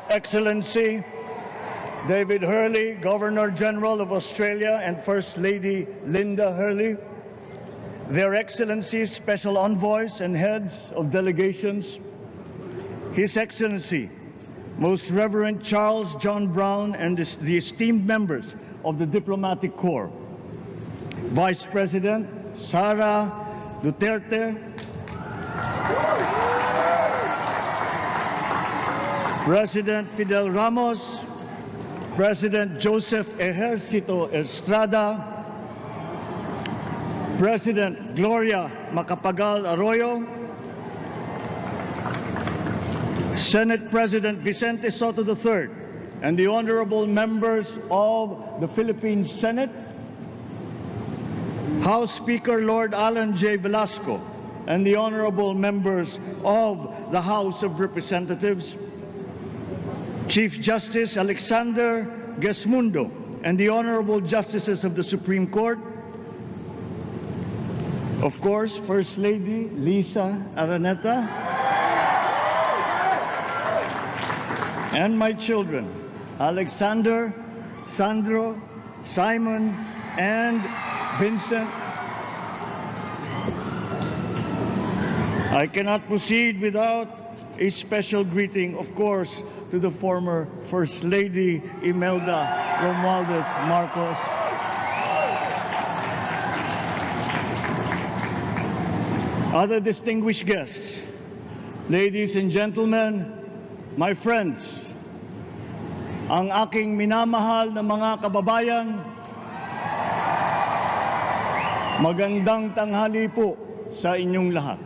Excellency David Hurley, Governor General of Australia, and First Lady Linda Hurley, Their Excellencies, Special Envoys, and Heads of Delegations, His Excellency, Most Reverend Charles John Brown, and the esteemed members of the Diplomatic Corps, Vice President Sara Duterte, President Fidel Ramos, President Joseph Ejercito Estrada, President Gloria Macapagal Arroyo, Senate President Vicente Soto III, and the honorable members of the Philippine Senate, House Speaker Lord Alan J. Velasco, and the honorable members of the House of Representatives, Chief Justice Alexander Gesmundo, and the honorable justices of the Supreme Court, of course, First Lady Lisa Araneta, and my children, Alexander, Sandro, Simon, and Vincent. I cannot proceed without a special greeting, of course, to the former First Lady Imelda Romualdez Marcos, other distinguished guests, ladies and gentlemen, my friends, ang aking minamahal na mga kababayan, magandang tanghali po sa inyong lahat.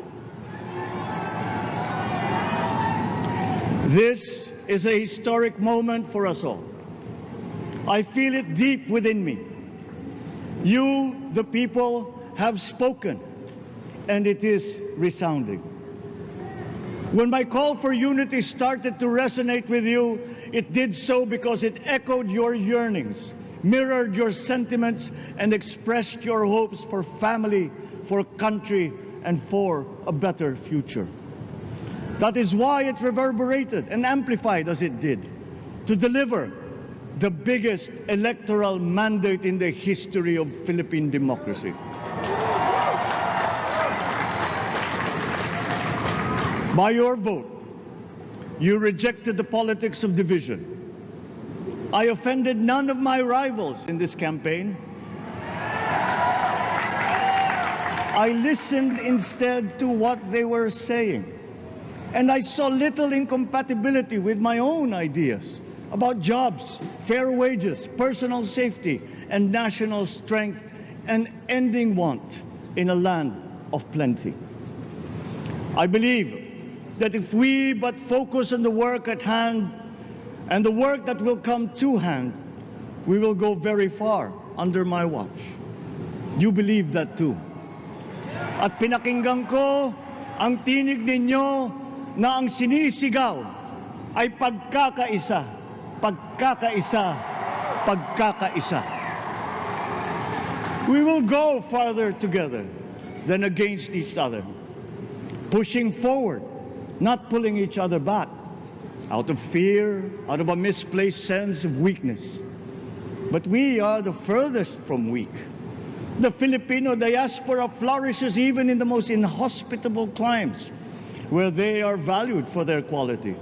This is a historic moment for us all. I feel it deep within me. You, the people, have spoken, and it is resounding. When my call for unity started to resonate with you, it did so because it echoed your yearnings, mirrored your sentiments, and expressed your hopes for family, for country, and for a better future. That is why it reverberated and amplified as it did, to deliver the biggest electoral mandate in the history of Philippine democracy. By your vote, you rejected the politics of division. I offended none of my rivals in this campaign. I listened instead to what they were saying, and I saw little incompatibility with my own ideas about jobs, fair wages, personal safety, and national strength, and ending want in a land of plenty. I believe that if we but focus on the work at hand and the work that will come to hand, we will go very far under my watch. You believe that too. At pinakinggan ko ang tinig ninyo na ang sinisigaw ay pagkakaisa, pagkakaisa, pagkakaisa. We will go farther together than against each other, pushing forward, not pulling each other back, out of fear, out of a misplaced sense of weakness. But we are the furthest from weak. The Filipino diaspora flourishes even in the most inhospitable climes, where they are valued for their quality.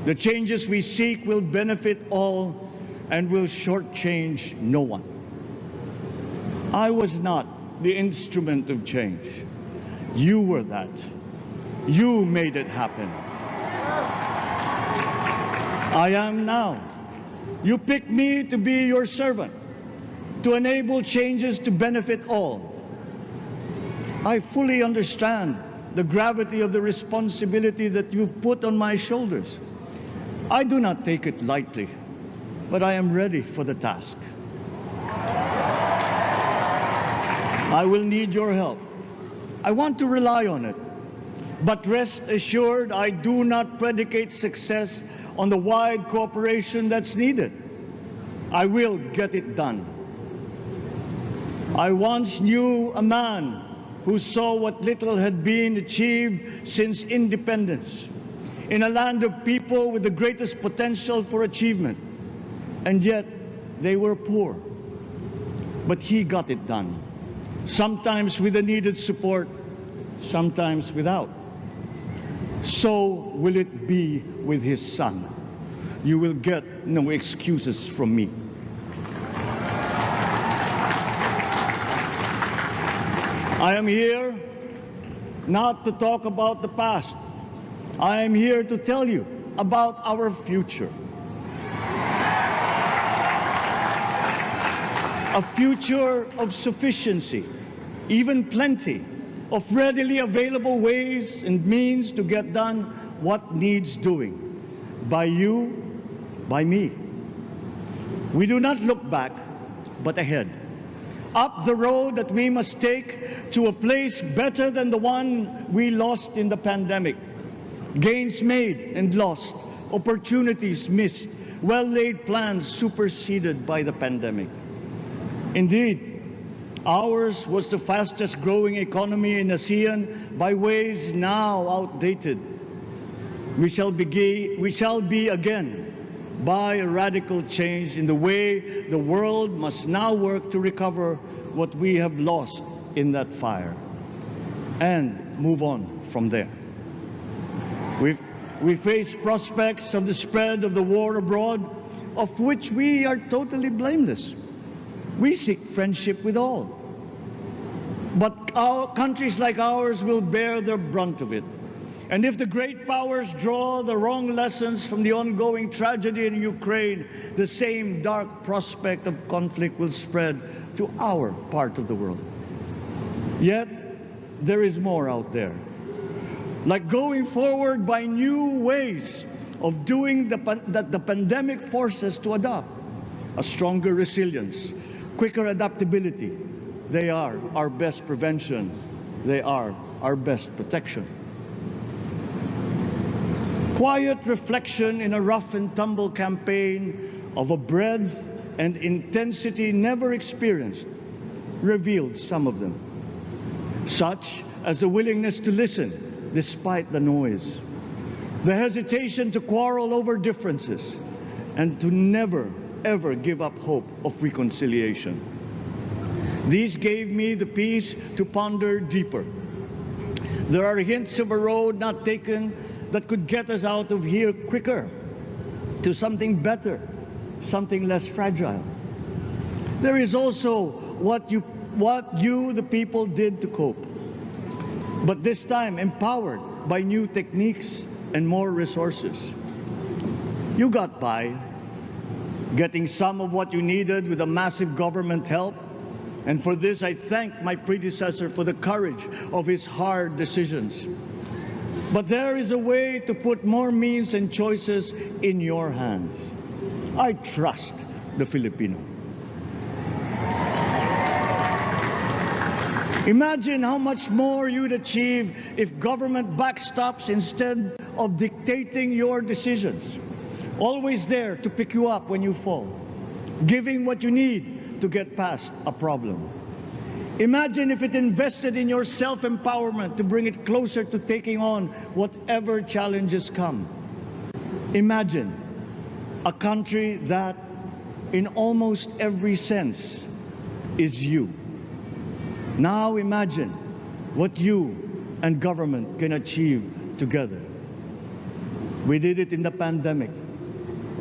The changes we seek will benefit all and will shortchange no one. I was not the instrument of change. You were that. You made it happen. I am now. You picked me to be your servant, to enable changes to benefit all. I fully understand the gravity of the responsibility that you've put on my shoulders. I do not take it lightly, but I am ready for the task. I will need your help. I want to rely on it. But rest assured, I do not predicate success on the wide cooperation that's needed. I will get it done. I once knew a man who saw what little had been achieved since independence. in a land of people with the greatest potential for achievement. And yet, they were poor. But he got it done, sometimes with the needed support, sometimes without. So will it be with his son. You will get no excuses from me. I am here not to talk about the past. I am here to tell you about our future. A future of sufficiency, even plenty, of readily available ways and means to get done what needs doing. By you, by me. We do not look back, but ahead. Up the road that we must take to a place better than the one we lost in the pandemic. Gains made and lost, opportunities missed, well-laid plans superseded by the pandemic. Indeed, ours was the fastest growing economy in ASEAN by ways now outdated. We shall be again by a radical change in the way the world must now work to recover what we have lost in that fire and move on from there. We face prospects of the spread of the war abroad, of which we are totally blameless. We seek friendship with all. But countries like ours will bear the brunt of it. And if the great powers draw the wrong lessons from the ongoing tragedy in Ukraine, the same dark prospect of conflict will spread to our part of the world. Yet, there is more out there. Like going forward by new ways of doing that the pandemic forces to adopt. A stronger resilience, quicker adaptability. They are our best prevention. They are our best protection. Quiet reflection in a rough and tumble campaign of a breadth and intensity never experienced revealed some of them, such as the willingness to listen despite the noise, the hesitation to quarrel over differences, and to never, ever give up hope of reconciliation. These gave me the peace to ponder deeper. There are hints of a road not taken that could get us out of here quicker, to something better, something less fragile. There is also what you, the people, did to cope, but this time empowered by new techniques and more resources. You got by, getting some of what you needed with a massive government help, and for this I thank my predecessor for the courage of his hard decisions. But there is a way to put more means and choices in your hands. I trust the Filipino. Imagine how much more you'd achieve if government backstops instead of dictating your decisions. Always there to pick you up when you fall, giving what you need to get past a problem. Imagine if it invested in your self-empowerment to bring it closer to taking on whatever challenges come. Imagine a country that, in almost every sense, is you. Now imagine what you and government can achieve together. We did it in the pandemic.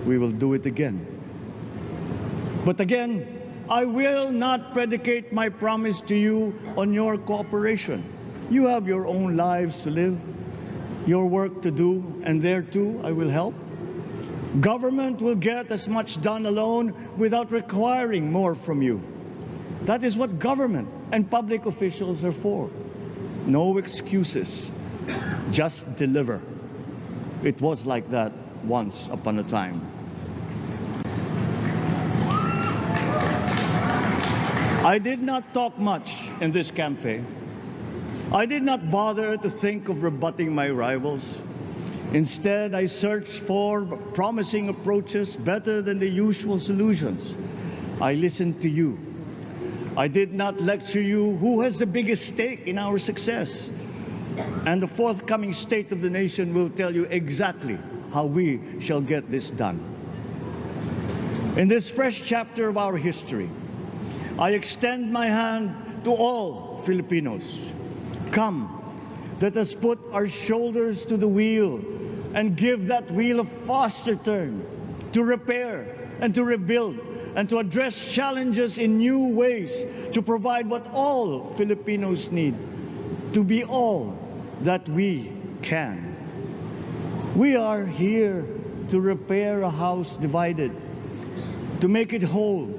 We will do it again. But again, I will not predicate my promise to you on your cooperation. You have your own lives to live, your work to do, and there too I will help. Government will get as much done alone without requiring more from you. That is what government and public officials are for. No excuses, just deliver. It was like that once upon a time. I did not talk much in this campaign. I did not bother to think of rebutting my rivals. Instead, I searched for promising approaches better than the usual solutions. I listened to you. I did not lecture you who has the biggest stake in our success. And the forthcoming State of the Nation will tell you exactly how we shall get this done. In this fresh chapter of our history, I extend my hand to all Filipinos. Come, let us put our shoulders to the wheel and give that wheel a faster turn to repair and to rebuild and to address challenges in new ways, to provide what all Filipinos need, to be all that we can. We are here to repair a house divided, to make it whole,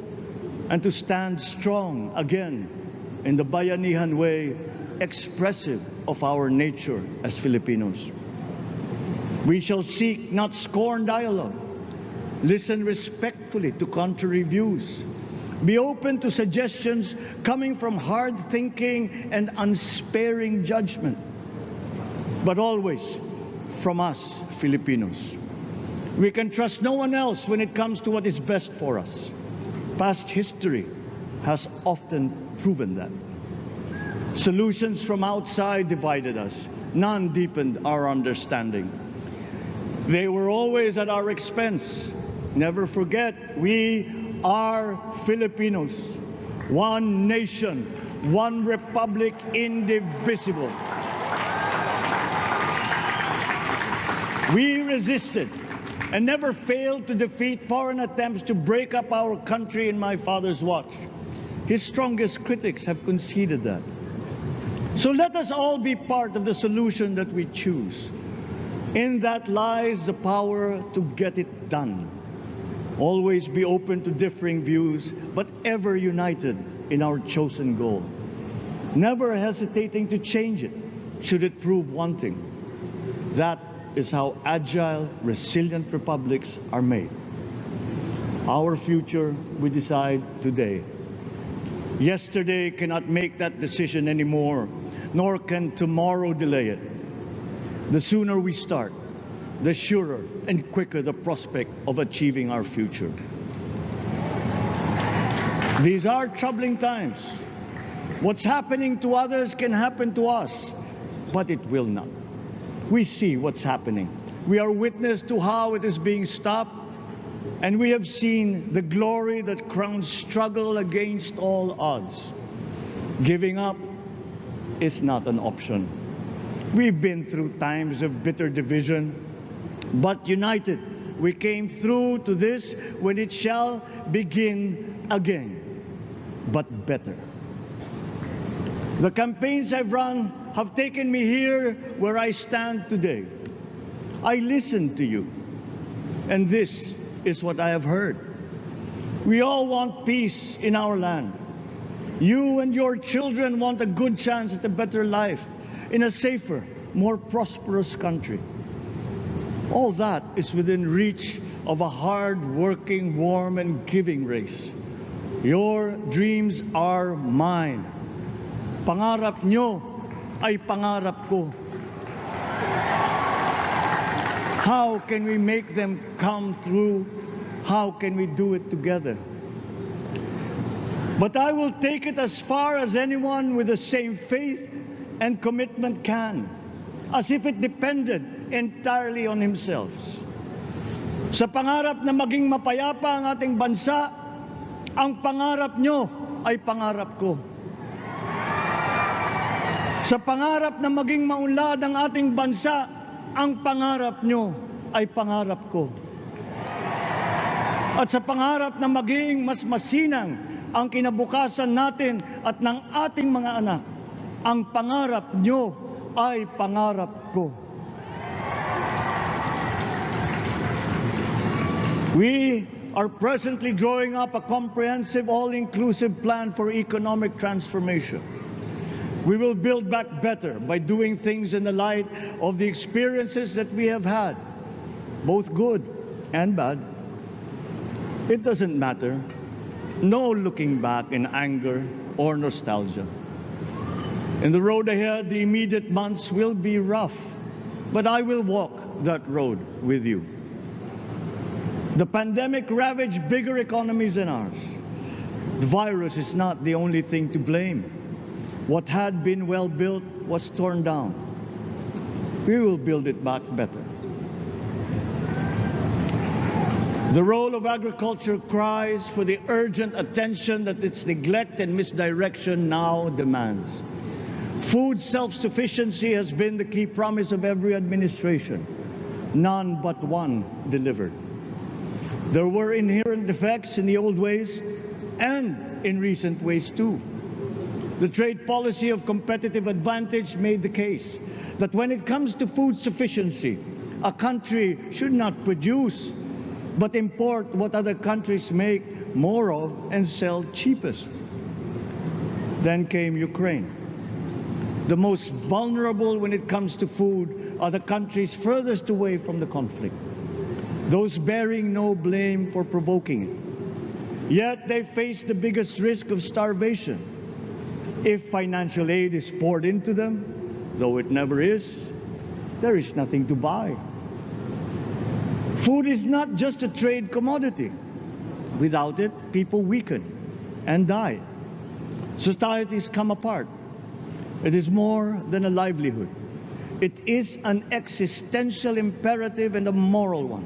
and to stand strong again in the Bayanihan way, expressive of our nature as Filipinos. We shall seek, not scorn, dialogue. Listen respectfully to contrary views. Be open to suggestions coming from hard thinking and unsparing judgment. But always from us, Filipinos. We can trust no one else when it comes to what is best for us. Past history has often proven that. Solutions from outside divided us. None deepened our understanding. They were always at our expense. Never forget, we are Filipinos. One nation, one republic, indivisible. We resisted and never failed to defeat foreign attempts to break up our country in my father's watch. His strongest critics have conceded that. So let us all be part of the solution that we choose. In that lies the power to get it done. Always be open to differing views, but ever united in our chosen goal. Never hesitating to change it, should it prove wanting. That is how agile, resilient republics are made. Our future we decide today. Yesterday cannot make that decision anymore, nor can tomorrow delay it. The sooner we start, the surer and quicker the prospect of achieving our future. These are troubling times. What's happening to others can happen to us, but it will not. We see what's happening. We are witness to how it is being stopped, and we have seen the glory that crowns struggle against all odds. Giving up is not an option. We've been through times of bitter division, but united, we came through to this when it shall begin again, but better. The campaigns I've run have taken me here where I stand today. I listened to you, and this is what I have heard. We all want peace in our land. You and your children want a good chance at a better life in a safer, more prosperous country. All that is within reach of a hard-working, warm, and giving race. Your dreams are mine. Pangarap nyo ay pangarap ko. How can we make them come true? How can we do it together? But I will take it as far as anyone with the same faith and commitment can, as if it depended entirely on himself. Sa pangarap na maging mapayapa ang ating bansa, ang pangarap nyo ay pangarap ko. Sa pangarap na maging maunlad ang ating bansa, ang pangarap nyo ay pangarap ko. At sa pangarap na maging mas masinang ang kinabukasan natin at ng ating mga anak, ang pangarap nyo ay pangarap ko. We are presently drawing up a comprehensive, all-inclusive plan for economic transformation. We will build back better by doing things in the light of the experiences that we have had, both good and bad. It doesn't matter. No looking back in anger or nostalgia. In the road ahead, the immediate months will be rough, but I will walk that road with you. The pandemic ravaged bigger economies than ours. The virus is not the only thing to blame. What had been well built was torn down. we will build it back better. The role of agriculture cries for the urgent attention that its neglect and misdirection now demands. Food self-sufficiency has been the key promise of every administration. None but one delivered. There were inherent defects in the old ways and in recent ways too. The trade policy of competitive advantage made the case that when it comes to food sufficiency, a country should not produce but import what other countries make more of and sell cheapest. Then came Ukraine. The most vulnerable when it comes to food are the countries furthest away from the conflict, those bearing no blame for provoking it. Yet they face the biggest risk of starvation. If financial aid is poured into them, though it never is, there is nothing to buy. Food is not just a trade commodity. Without it, people weaken and die. Societies come apart. It is more than a livelihood. It is an existential imperative and a moral one.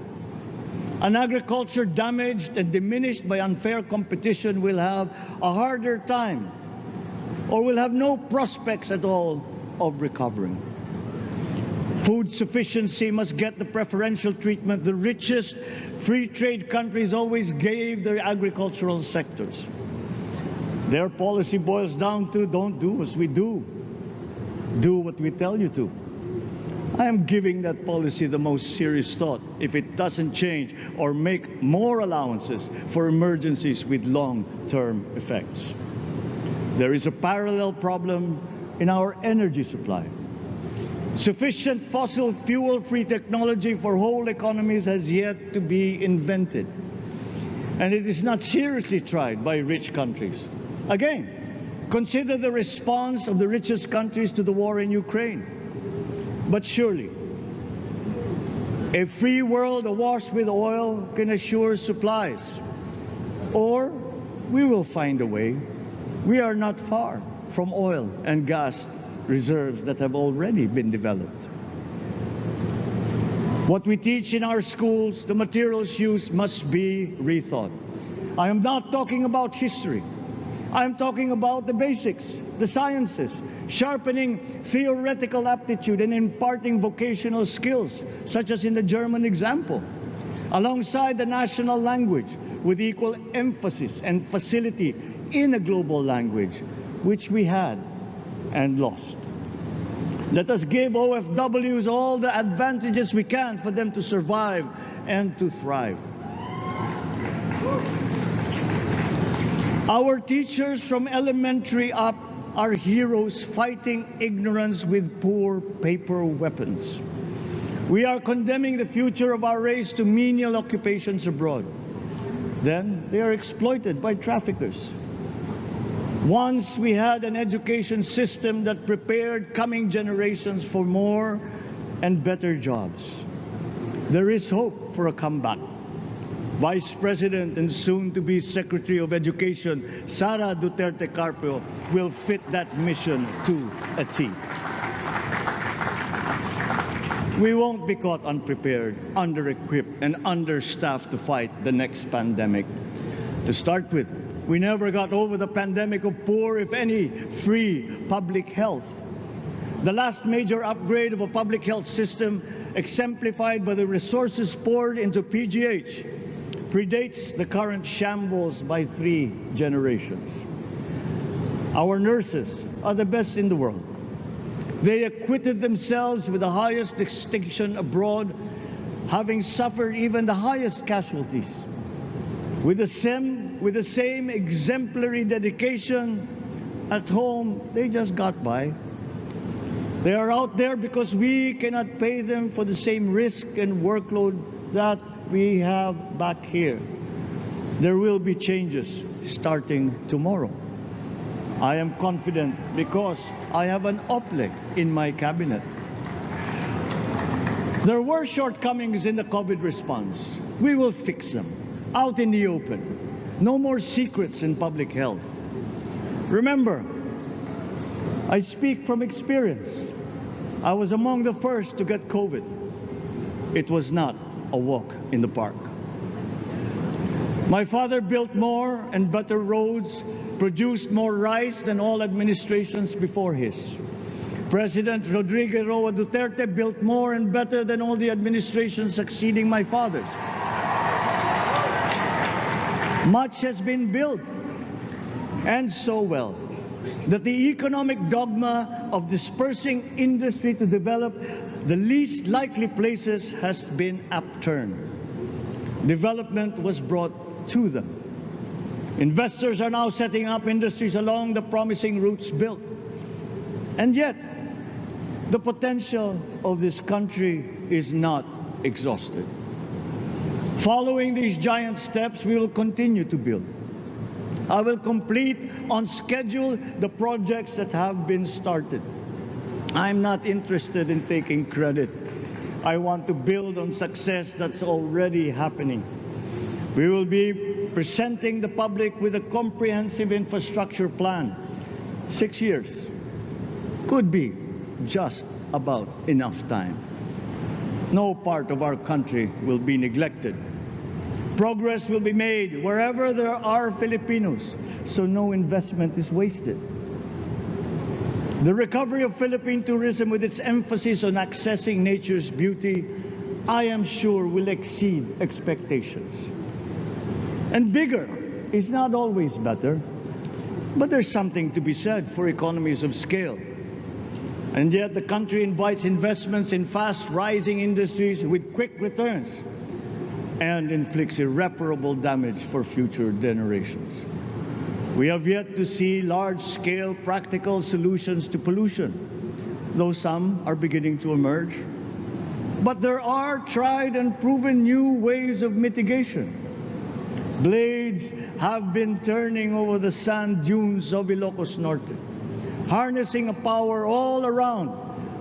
An agriculture damaged and diminished by unfair competition will have a harder time or will have no prospects at all of recovering. Food sufficiency must get the preferential treatment the richest free trade countries always gave their agricultural sectors. Their policy boils down to don't do as we do. Do what we tell you to. I am giving that policy the most serious thought if it doesn't change or make more allowances for emergencies with long-term effects. There is a parallel problem in our energy supply. Sufficient fossil fuel-free technology for whole economies has yet to be invented. And it is not seriously tried by rich countries. Again, consider the response of the richest countries to the war in Ukraine. But surely, a free world awash with oil can assure supplies. Or we will find a way. We are not far from oil and gas reserves that have already been developed. What we teach in our schools, the materials used must be rethought. I am not talking about history. I am talking about the basics, the sciences, sharpening theoretical aptitude and imparting vocational skills, such as in the German example, alongside the national language with equal emphasis and facility in a global language, which we had and lost. Let us give OFWs all the advantages we can for them to survive and to thrive. Our teachers from elementary up are heroes fighting ignorance with poor paper weapons. We are condemning the future of our race to menial occupations abroad. Then they are exploited by traffickers. Once we had an education system that prepared coming generations for more and better jobs. There is hope for a comeback. Vice President and soon-to-be Secretary of Education, Sara Duterte Carpio, will fit that mission to a T. We won't be caught unprepared, under-equipped, and understaffed to fight the next pandemic. To start with, we never got over the pandemic of poor, if any, free public health. The last major upgrade of a public health system, exemplified by the resources poured into PGH, predates the current shambles by 3 generations. Our nurses are the best in the world. They acquitted themselves with the highest distinction abroad, having suffered even the highest casualties. With the same exemplary dedication at home, they just got by. They are out there because we cannot pay them for the same risk and workload that we have back here. There will be changes starting tomorrow. I am confident because I have an OPLE in my cabinet. There were shortcomings in the COVID response. We will fix them out in the open. No more secrets in public health. Remember, I speak from experience. I was among the first to get COVID. It was not a walk in the park. My father built more and better roads, produced more rice than all administrations before his. President Rodrigo Roa Duterte built more and better than all the administrations succeeding my father's. Much has been built, and so well, that the economic dogma of dispersing industry to develop the least likely places has been upturned. Development was brought to them. Investors are now setting up industries along the promising routes built. And yet, the potential of this country is not exhausted. Following these giant steps, we will continue to build. I will complete on schedule the projects that have been started. I'm not interested in taking credit. I want to build on success that's already happening. We will be presenting the public with a comprehensive infrastructure plan. 6 years could be just about enough time. No part of our country will be neglected. Progress will be made wherever there are Filipinos, so no investment is wasted. The recovery of Philippine tourism, with its emphasis on accessing nature's beauty, I am sure will exceed expectations. And bigger is not always better, but there's something to be said for economies of scale. And yet the country invites investments in fast-rising industries with quick returns and inflicts irreparable damage for future generations. We have yet to see large-scale practical solutions to pollution, though some are beginning to emerge. But there are tried and proven new ways of mitigation. Blades have been turning over the sand dunes of Ilocos Norte, harnessing a power all around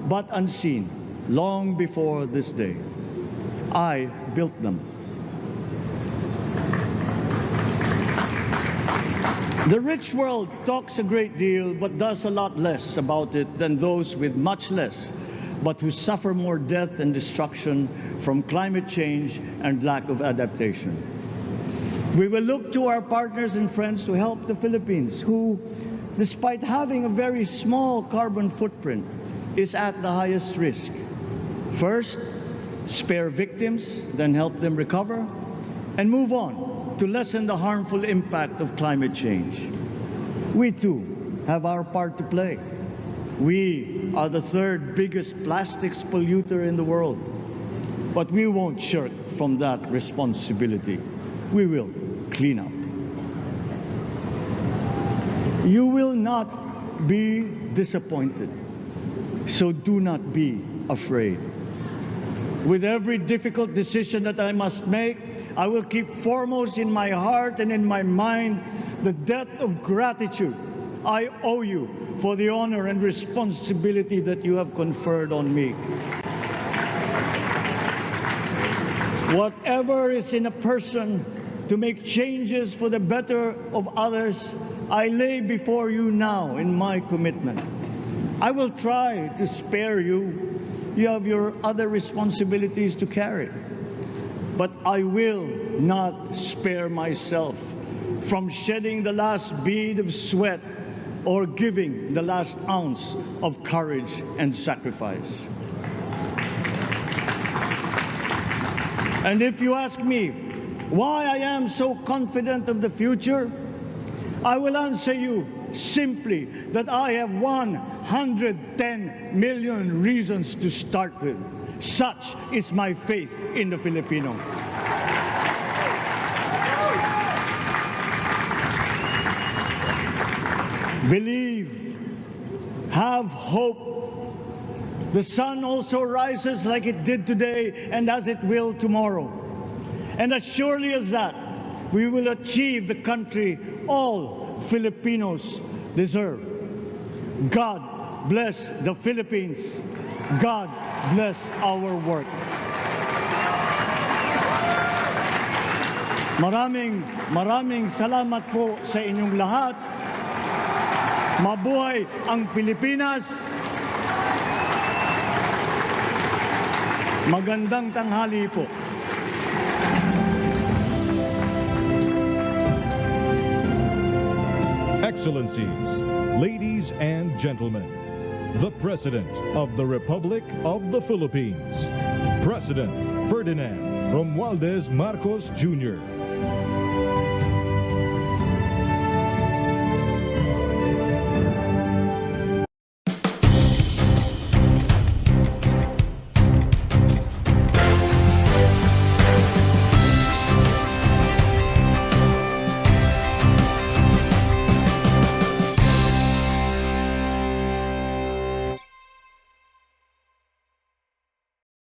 but unseen long before this day. I built them. The rich world talks a great deal but does a lot less about it than those with much less, but who suffer more death and destruction from climate change and lack of adaptation. We will look to our partners and friends to help the Philippines, who, despite having a very small carbon footprint, is at the highest risk. First, spare victims, then help them recover, and move on to lessen the harmful impact of climate change. We too have our part to play. We are the third biggest plastics polluter in the world, but we won't shirk from that responsibility. We will clean up. You will not be disappointed, so do not be afraid. With every difficult decision that I must make, I will keep foremost in my heart and in my mind the debt of gratitude I owe you for the honor and responsibility that you have conferred on me. Whatever is in a person to make changes for the better of others, I lay before you now in my commitment. I will try to spare you. You have your other responsibilities to carry. But I will not spare myself from shedding the last bead of sweat or giving the last ounce of courage and sacrifice. And if you ask me why I am so confident of the future, I will answer you simply that I have 110 million reasons to start with. Such is my faith in the Filipino. Believe, have hope. The sun also rises like it did today and as it will tomorrow. And as surely as that, we will achieve the country all Filipinos deserve. God bless the Philippines. God bless our work. Maraming salamat po sa inyong lahat. Mabuhay ang Pilipinas. Magandang tanghali po. Excellencies, ladies and gentlemen, the President of the Republic of the Philippines, President Ferdinand Romualdez Marcos Jr.